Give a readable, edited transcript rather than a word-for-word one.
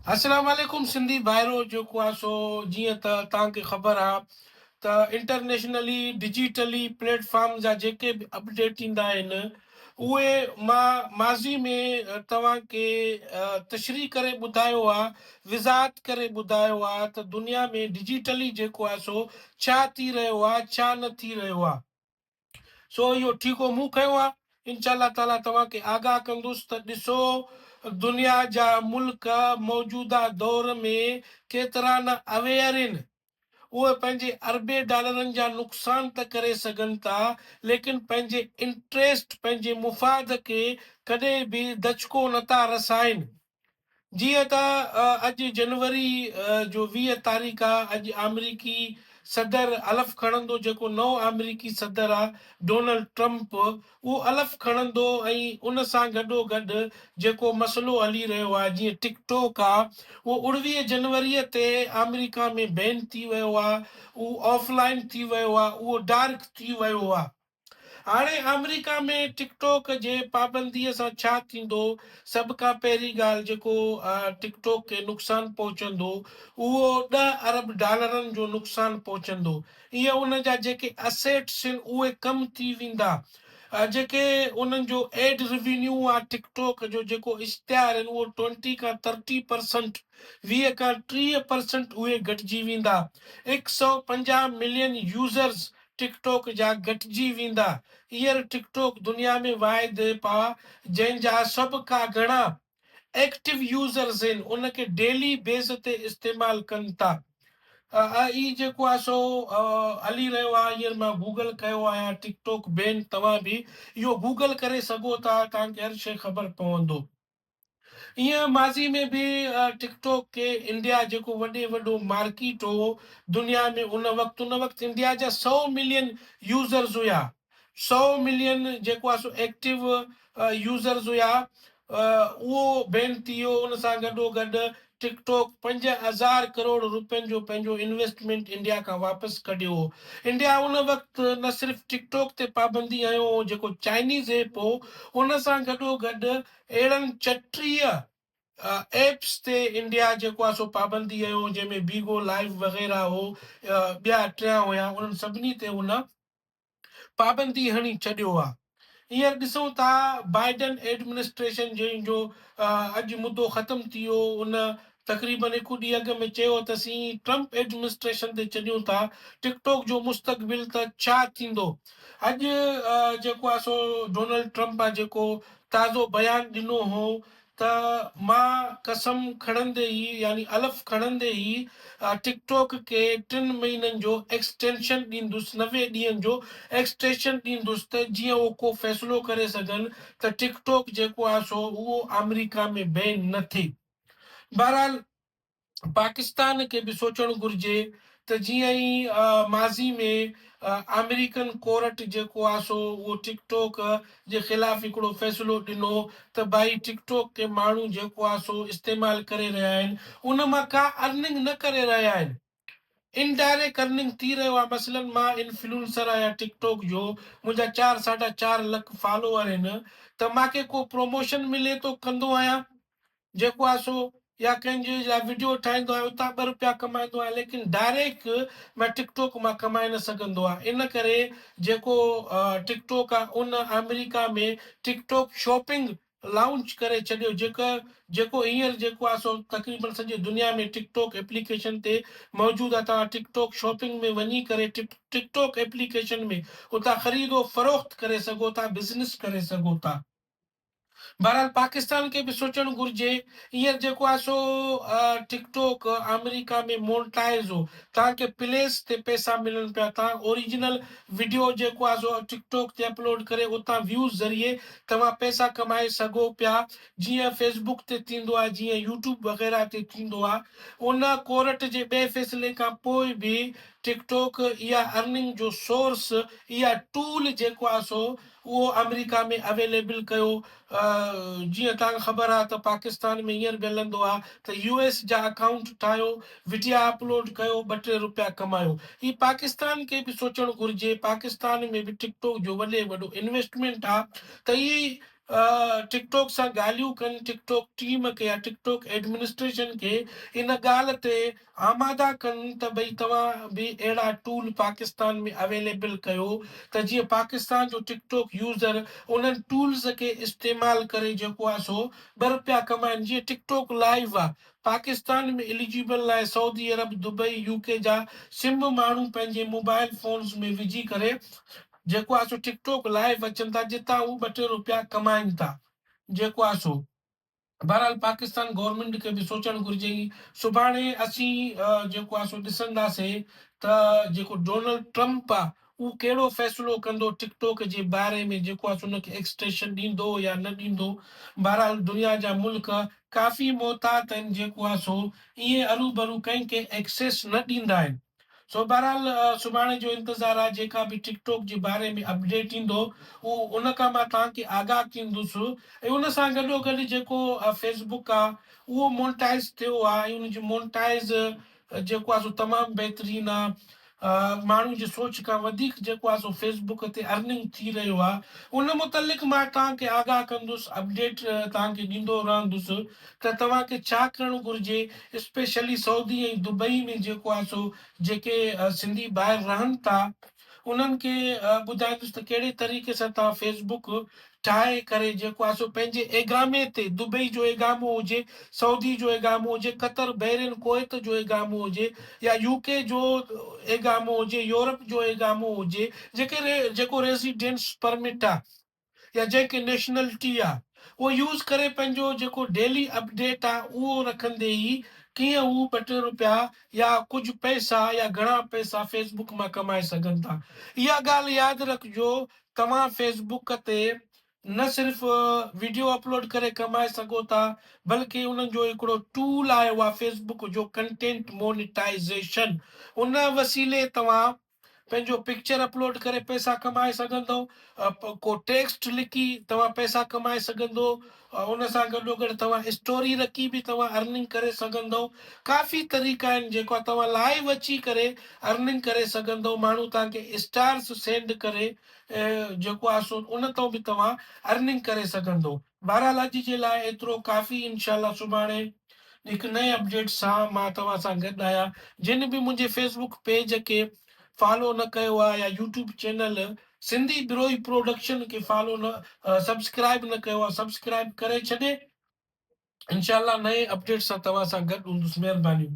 अस्सलाम वालेकुम सिंधी भाइरो जेको आहे सो जीअं त तव्हांखे ख़बर आहे त इंटरनेशनली डिजिटली प्लेटफॉर्म जा जेके बि अपडेट ईंदा आहिनि उहे मां माज़ी में तव्हांखे तशरीह करे ॿुधायो आहे विज़ात करे ॿुधायो आहे त दुनिया में डिजिटली जेको आहे सो छा थी रहियो आहे छा न थी रहियो आहे। सो इहो ठीको मूं खयो आहे। इंशाल्लाह ताला तव्हांखे आगाह कंदुसि त ॾिसो दुनिया जा मुल्क मौजूदा दौर में केतिरा न अवेयर आहिनि। उहे पंहिंजे अरबे डॉलरनि जा नुक़सान त करे सघनि था, लेकिन पंहिंजे इंट्रेस्ट पंहिंजे मुफ़ाद खे कॾहिं बि दचको नथा रसाइनि। जीअं त अॼु जनवरी जो 20 तारीख़ आहे। अॼु अमरीकी सदर अलफ़ खणंदो, जेको नओं अमरीकी सदर आहे डोनाल्ड ट्रंप, उहो अलफ़ खणंदो ऐं उन सां गॾोगॾु जेको मसइलो हली रहियो आहे जीअं टिकटॉक आहे, उहो 19 जनवरीअ ते अमेरिका में बैन थी वियो आहे, उहो ऑफलाइन थी वियो आहे, उहो डार्क थी वियो आहे। हाणे अमेरिका में टिकटॉक जे पाबंदीअ सां छा थींदो? सभ खां पहिरीं ॻाल्हि, जेको टिकटॉक खे नुक़सान पहुचंदो उहो $10 अरब जो नुक़सान पहुचंदो। इहे उन जा जेके असेट्स आहिनि उहे कम थी वेंदा। जेके उन्हनि जो एड रिवेन्यू आहे टिकटॉक जो, जेको इश्तिहार आहिनि, उहो 20 खां 30%, 20 खां 30% उहे घटिजी वेंदा। 150 मिलियन यूज़र्स टिकटॉक जा घटिजी वेंदा। हींअर टिकटॉक दुनिया में वाहिद पा जंहिंजा सभ खां घणा एक्टिव यूज़र्स आहिनि, उनखे डेली बेस ते इस्तेमालु कनि था। ई जेको आहे सो हली रहियो आहे। हींअर मां गूगल कयो आहे टिकटॉक बैन। तव्हां बि इहो गूगल करे सघो था, तव्हांखे हर शइ ख़बर पवंदो। ईअं माज़ी में बि टिकटॉक खे इंडिया जेको वॾे वॾो मार्केट हो दुनिया में, उन वक़्तु इंडिया जा 100 मिलियन यूज़र्स हुया। 100 मिलियन जेको आहे सो एक्टिव यूज़र्स हुया। उहो बैन थी वियो। उन सां गॾोगॾु टिकटॉक 5000 करोड़ रुपयनि जो पंहिंजो इन्वेस्टमेंट इंडिया खां वापसि कढियो हो। इंडिया उन वक़्तु न सिर्फ़ु टिकटॉक ते पाबंदी हयो हो, जेको चाइनीज़ ऐप हो, उन सां गॾोगॾु अहिड़नि 36 एप्स ते इंडिया जेको आहे सो पाबंदी हयो, जंहिंमें बीगो लाइव वग़ैरह हो, ॿिया टिया हुया, उन्हनि सभिनी ते उन पाबंदी हणी छॾियो आहे। हींअर ॾिसूं था बाइडन एडमिनिस्ट्रेशन जंहिंजो अॼु मुदो ख़तमु थी वियो, उन तक़रीबन 1 ॾींहुं अॻु में चयो त असीं ट्रंप एडमिनिस्ट्रेशन ते छॾियूं था टिकटॉक जो मुस्तक़बिल त छा थींदो। अॼु जेको आहे सो डोनाल्ड ट्रंप आहे जेको ताज़ो बयानु ॾिनो हो त मां कसम खणंदे ई, यानी अलफ़ खणंदे ई टिकटॉक खे 3 महीननि जो एक्सटेंशन ॾींदुसि, 90 ॾींहंनि जो एक्सटेंशन ॾींदुसि, त जीअं उहो को फ़ैसिलो करे सघनि त टिकटॉक जेको आहे सो उहो अमेरिका में बैन न थिए। बहरहाल पाकिस्तान खे बि सोचणु घुरिजे त जीअं ई माज़ी में अमेरिकन कोर्ट जेको आहे सो उहो टिकटॉक जे ख़िलाफ़ हिकिड़ो फ़ैसिलो ॾिनो त भाई टिकटॉक खे माण्हू जेको आहे सो इस्तेमालु करे रहिया आहिनि, उन मां का अर्निंग न करे रहिया आहिनि, इनडायरेक्ट अर्निंग थी रहियो आहे। मसलन मां इन्फ्लुएंसर आहियां टिकटॉक जो, मुंहिंजा 4-4.5 लख फॉलोअर आहिनि, त मूंखे को प्रमोशन मिले थो कंदो आहियां जेको आहे सो, या कंहिंजे लाइ वीडियो ठाहींदो आहियां, उतां 2 रुपया कमाईंदो आहियां, लेकिन डायरेक्ट मां टिकटॉक मां कमाए न सघंदो आहे। इन करे जेको टिकटॉक आहे उन अमेरिका में टिकटॉक शॉपिंग लॉन्च करे छॾियो, जेको हींअर जेको आहे सो तक़रीबन सॼे दुनिया में टिकटॉक एप्लीकेशन ते मौजूदु आहे। तव्हां टिकटॉक शॉपिंग में वञी करे टिकटॉक एप्लीकेशन में उतां ख़रीदो फ़रोख्त करे सघो था, बिज़नेस करे सघो था। बहरहाल पाकिस्तान खे बि सोचणु घुरिजे। हींअर जेको आहे सो टिकटॉक अमेरिका में मोनेटाइज़ हो, तव्हांखे प्लेस ते पैसा मिलनि पिया। तव्हां ओरिजिनल वीडियो जेको आहे सो टिकटॉक ते अपलोड करे उतां व्यूज़ ज़रिए तव्हां पैसा कमाए सघो पिया, जीअं फेसबुक ते थींदो आहे, जीअं यूट्यूब वग़ैरह ते थींदो आहे। उन कोर्ट जे ॿिए फ़ैसिले खां पोइ बि टिकटॉक इहा अर्निंग जो सोर्स, इहा टूल जेको आहे सो उहो अमेरिका में अवेलेबल कयो। जीअं तव्हांखे ख़बर आहे त पाकिस्तान में हींअर बि हलंदो आहे त US जा अकाउंट ठाहियो, विडिया अपलोड कयो, 2-3 रुपया कमायो। ही पाकिस्तान खे बि सोचणु घुरिजे। पाकिस्तान में बि टिकटॉक जो वॾे वॾो इन्वेस्टमेंट आहे, त इहे टिकटॉक सां ॻाल्हियूं कनि, टिकटॉक टीम खे या टिकटॉक एडमिनिस्ट्रेशन खे इन ॻाल्हि ते आमादा कनि त भई तव्हां बि अहिड़ा टूल पाकिस्तान में अवेलेबल कयो त जीअं पाकिस्तान जो टिकटॉक यूज़र उन्हनि टूल्स खे इस्तेमालु करे जेको आहे सो ₹2 कमाइनि। जीअं टिकटॉक लाइव आहे, पाकिस्तान में एलिजिबल आहे, सऊदी अरब, दुबई, यूके जा सिम माण्हू पंहिंजे मोबाइल फोन्स में विझी करे जेको आहे सो टिकटॉक लाइव अचनि था, जितां हू ₹2 कमाइनि था जेको आहे सो। बहरहाल पाकिस्तान गवर्नमेंट खे बि सोचणु घुरिजे। सुभाणे असीं जेको आहे सो ॾिसंदासीं त जेको डोनाल्ड ट्रम्प आहे उहो कहिड़ो फ़ैसिलो कंदो टिकटॉक जे बारे में, जेको आहे सो हुनखे एक्सटेंशन ॾींदो या न ॾींदो। बहरहाल दुनिया जा मुल्क काफ़ी मोहतात आहिनि, जेको आहे सो ईअं अरू भरू कंहिंखे एक्सेस न ॾींदा आहिनि। सो बहरहाल सुभाणे जो इंतज़ारु आहे, जेका बि टिकटॉक जे बारे में अपडेट ईंदो उहो उन खां मां तव्हांखे आगाह कंदुसि। ऐं उन सां गॾोगॾु जेको फेसबुक आहे उहो मोनेटाइज़ थियो आहे, ऐं उनजी मोनेटाइज़ जेको आहे सो तमामु बहितरीनु आहे। माण्हू जी सोच खां वधीक जेको आहे सो फेसबुक ते अर्निंग थी रहियो आहे। उन मुतलिक़ मां तव्हांखे आगाह कंदुसि, अपडेट तव्हांखे ॾींदो रहंदुसि त तव्हांखे छा करणु घुरिजे। स्पेशली सऊदी ऐं दुबई में जेको आहे सो जेके सिंधी ॿाहिरि रहनि था उन्हनि खे ॿुधाईंदुसि त कहिड़े तरीक़े सां तव्हां फेसबुक ठाहे करे जेको आहे सो पंहिंजे एगामे ते, दुबई जो एगामो हुजे, सऊदी जो एगामो हुजे, कतर, बहरीन, कुवैत जो एगामो हुजे, या यूके जो एगामो हुजे, यूरोप जो एगामो हुजे, जेको रेज़िडेंस परमिट आहे या जंहिंखे नेशनलिटी आहे, उहो यूज़ करे पंहिंजो जेको डेली अपडेट आहे उहो रखंदे ई कीअं हू ₹2 या कुझु पैसा या घणा पैसा फेसबुक मां कमाए सघनि था। इहा ॻाल्हि यादि रखिजो, तव्हां फेसबुक ते न सिर्फ़ वीडियो अपलोड करे कमाए सघो था, बल्कि उन्हनि जो हिकिड़ो टूल आयो आहे फेसबुक जो कंटेंट मोनिटाइज़ेशन। उन वसीले तव्हां पंहिंजो पिक्चर अपलोड करे पैसा कमाए सघंदव, को टेक्स्ट लिखी तव्हां पैसा कमाए सघंदो, उन सां गॾोगॾु तव्हां स्टोरी रखी बि तव्हां अर्निंग करे सघंदव। काफ़ी तरीक़ा आहिनि जेको तव्हां लाइव अची करे अर्निंग करे सघंदव। माण्हू तव्हांखे स्टार्स सेंड करे जेको आहे सो उन तां बि तव्हां अर्निंग करे सघंदव। बहरहाल अॼु जे लाइ एतिरो काफ़ी। इंशाल्लाह सुभाणे हिकु नए अपडेट सां मां तव्हां सां गॾु आहियां। जिन बि मुंहिंजे फेसबुक पेज खे फॉलो न कयो आहे या YouTube channel Sindhi Birohi production खे फॉलो न सब्सक्राइब न कयो आहे, सब्सक्राइब करे छॾे। इंशाल्लाह नए अपडेट सां तव्हां सां गॾु हूंदुसि। महिरबानी।